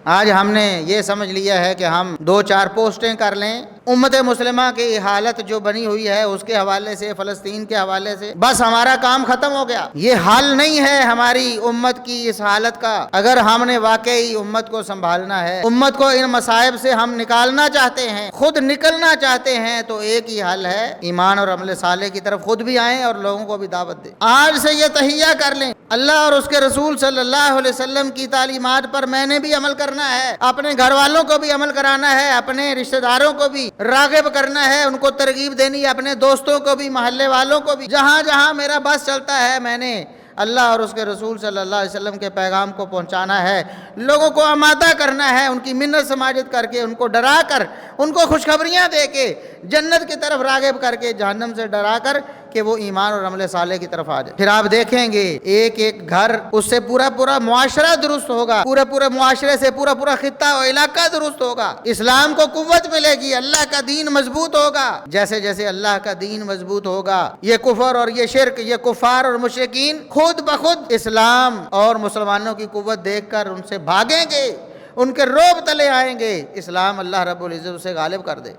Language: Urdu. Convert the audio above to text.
آج ہم نے یہ سمجھ لیا ہے کہ ہم دو چار پوسٹیں کر لیں، امت مسلمہ کی حالت جو بنی ہوئی ہے اس کے حوالے سے، فلسطین کے حوالے سے، بس ہمارا کام ختم ہو گیا۔ یہ حل نہیں ہے ہماری امت کی اس حالت کا۔ اگر ہم نے واقعی امت کو سنبھالنا ہے، امت کو ان مصائب سے ہم نکالنا چاہتے ہیں، خود نکلنا چاہتے ہیں، تو ایک ہی حل ہے، ایمان اور عمل صالح کی طرف خود بھی آئیں اور لوگوں کو بھی دعوت دیں۔ آج سے یہ تہیہ کر لیں، اللہ اور اس کے رسول صلی اللہ علیہ وسلم کی تعلیمات پر میں نے بھی عمل کرنا ہے، اپنے گھر والوں کو بھی عمل کرانا ہے، اپنے رشتہ داروں کو بھی راغب کرنا ہے، ان کو ترغیب دینی ہے، اپنے دوستوں کو بھی، محلے والوں کو بھی، جہاں جہاں میرا بس چلتا ہے میں نے اللہ اور اس کے رسول صلی اللہ علیہ وسلم کے پیغام کو پہنچانا ہے، لوگوں کو آمادہ کرنا ہے، ان کی منت سماجت کر کے، ان کو ڈرا کر، ان کو خوشخبریاں دے کے، جنت کی طرف راغب کر کے، جہنم سے ڈرا کر کہ وہ ایمان اور عمل صالح کی طرف آ جائے۔ پھر آپ دیکھیں گے ایک ایک گھر، اس سے پورا پورا معاشرہ درست ہوگا، پورے معاشرے سے پورا خطہ و علاقہ درست ہوگا، اسلام کو قوت ملے گی، اللہ کا دین مضبوط ہوگا۔ جیسے جیسے اللہ کا دین مضبوط ہوگا، یہ کفر اور یہ شرک، یہ کفار اور مشرکین خود بخود اسلام اور مسلمانوں کی قوت دیکھ کر ان سے بھاگیں گے، ان کے رعب تلے آئیں گے، اسلام اللہ رب العزت سے غالب کر دے۔